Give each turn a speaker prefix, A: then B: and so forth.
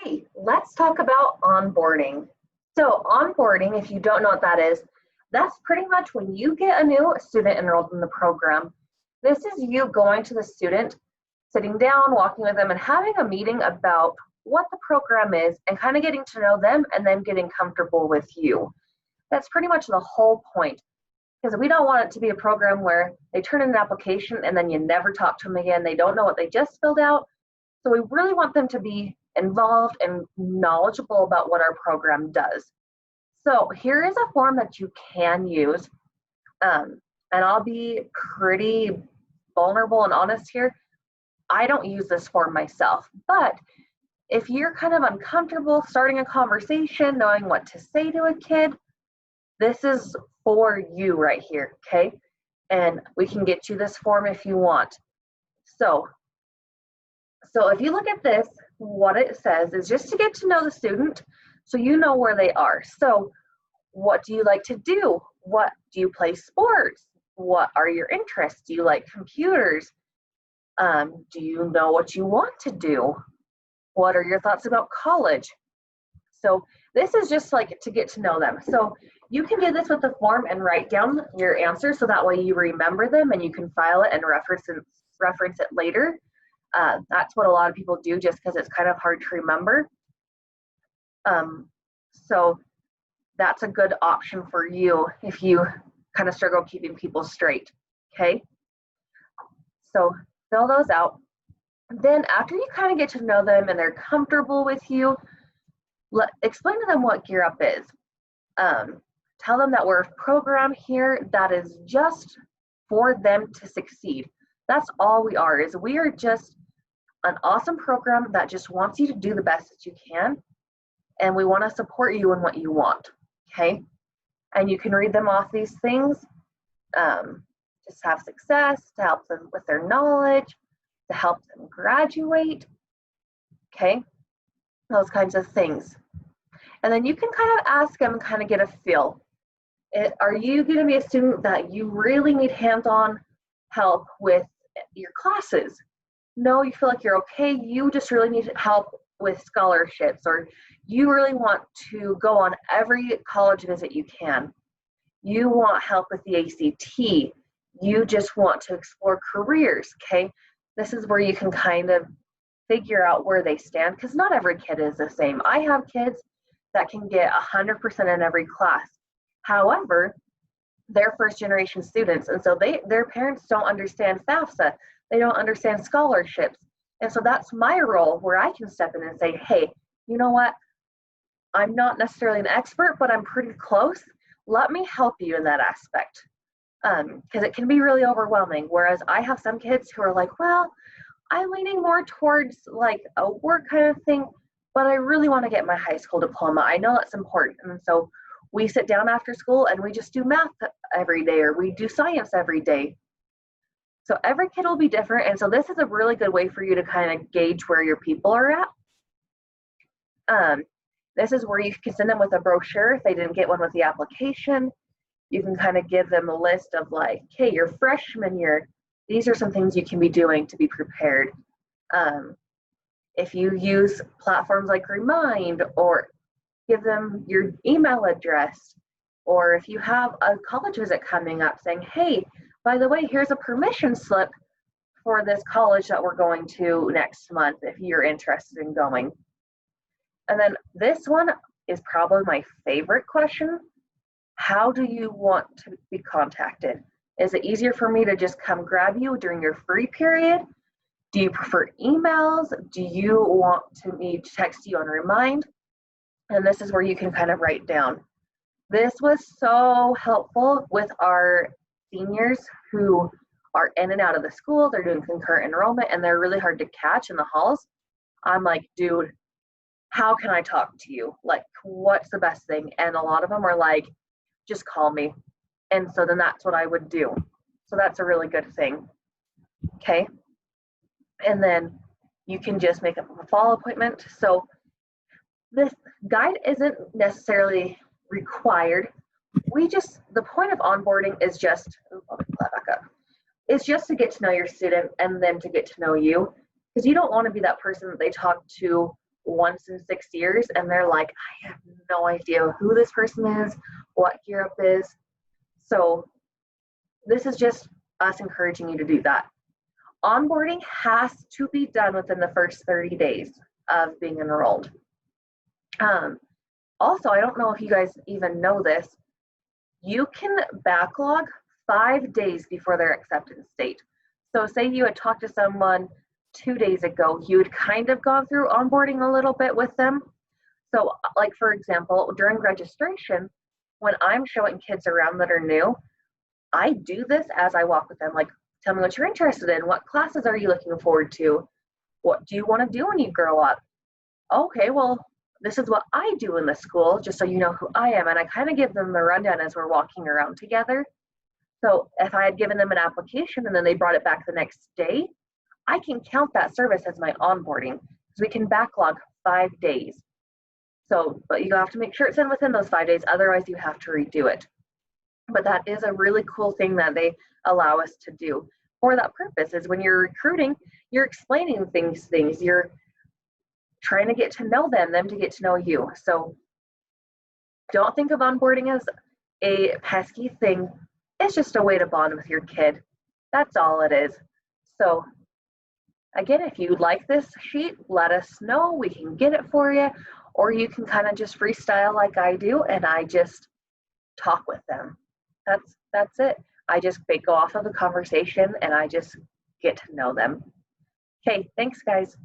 A: Hey, let's talk about onboarding. So onboarding, if you don't know what that is, that's pretty much when you get a new student enrolled in the program. This is you going to the student, sitting down, walking with them, and having a meeting about what the program is and kind of getting to know them and then getting comfortable with you. That's pretty much the whole point, because we don't want it to be a program where they turn in an application and then you never talk to them again. They don't know what they just filled out. So we really want them to be involved and knowledgeable about what our program does. So here is a form that you can use, and I'll be pretty vulnerable and honest here. I don't use this form myself, but if you're kind of uncomfortable starting a conversation, knowing what to say to a kid, this is for you right here, okay? And we can get you this form if you want. So if you look at this, what it says is just to get to know the student so you know where they are. So what do you like to do? What do you play sports? What are your interests? Do you like computers? Do you know what you want to do? What are your thoughts about college? So this is just like to get to know them. So you can do this with the form and write down your answers so that way you remember them and you can file it and reference it later. That's what a lot of people do just because it's kind of hard to remember. So that's a good option for you if you kind of struggle keeping people straight, okay? So fill those out. Then after you kind of get to know them and they're comfortable with you, explain to them what Gear Up is. Tell them that we're a program here that is just for them to succeed. That's all we are, is we are just an awesome program that just wants you to do the best that you can, and we want to support you in what you want, okay? And you can read them off these things. Just have success, to help them with their knowledge, to help them graduate, okay? Those kinds of things. And then you can kind of ask them and kind of get a feel. Are you going to be a student that you really need hands-on help with your classes? No, you feel like you're okay, you just really need help with scholarships, or you really want to go on every college visit you can. You want help with the ACT. You just want to explore careers, okay? This is where you can kind of figure out where they stand, because not every kid is the same. I have kids that can get 100% in every class. However, they're first generation students, and so their parents don't understand FAFSA. They don't understand scholarships. And so that's my role, where I can step in and say, hey, you know what? I'm not necessarily an expert, but I'm pretty close. Let me help you in that aspect. Because it can be really overwhelming. Whereas I have some kids who are like, well, I'm leaning more towards like a work kind of thing, but I really want to get my high school diploma. I know that's important. And so we sit down after school and we just do math every day, or we do science every day. So every kid will be different. And so this is a really good way for you to kind of gauge where your people are at. This is where you can send them with a brochure if they didn't get one with the application. You can kind of give them a list of like, hey, your freshman year, these are some things you can be doing to be prepared. If you use platforms like Remind, or give them your email address, or if you have a college visit coming up saying, hey, by the way, here's a permission slip for this college that we're going to next month if you're interested in going. And then this one is probably my favorite question. How do you want to be contacted? Is it easier for me to just come grab you during your free period? Do you prefer emails? Do you want me to text you on Remind? And this is where you can kind of write down. This was so helpful with our seniors who are in and out of the school. They're doing concurrent enrollment and they're really hard to catch in the halls. I'm like, dude, how can I talk to you? Like, what's the best thing? And a lot of them are like, just call me. And so then that's what I would do. So that's a really good thing. Okay. And then you can just make a follow appointment. So this guide isn't necessarily required. The point of onboarding is just, let me pull that back up. It's just to get to know your student and then to get to know you, because you don't want to be that person that they talk to once in 6 years and they're like, I have no idea who this person is, what Gear Up is. So this is just us encouraging you to do that. Onboarding has to be done within the first 30 days of being enrolled. Also, I don't know if you guys even know this, you can backlog 5 days before their acceptance date. So say you had talked to someone 2 days ago, you had kind of gone through onboarding a little bit with them. So like, for example, during registration, when I'm showing kids around that are new, I do this as I walk with them. Like, tell me what you're interested in. What classes are you looking forward to? What do you want to do when you grow up? Okay, well, this is what I do in the school, just so you know who I am. And I kind of give them the rundown as we're walking around together. So if I had given them an application and then they brought it back the next day, I can count that service as my onboarding because we can backlog 5 days. So, but you have to make sure it's in within those 5 days, otherwise you have to redo it. But that is a really cool thing that they allow us to do for that purpose. Is when you're recruiting, you're explaining things, you're trying to get to know them to get to know you. So don't think of onboarding as a pesky thing. It's just a way to bond with your kid. That's all it is. So again, if you like this sheet, let us know. We can get it for you, or you can kind of just freestyle like I do, and I just talk with them. That's it. I just go off of the conversation and I just get to know them. Okay, thanks guys.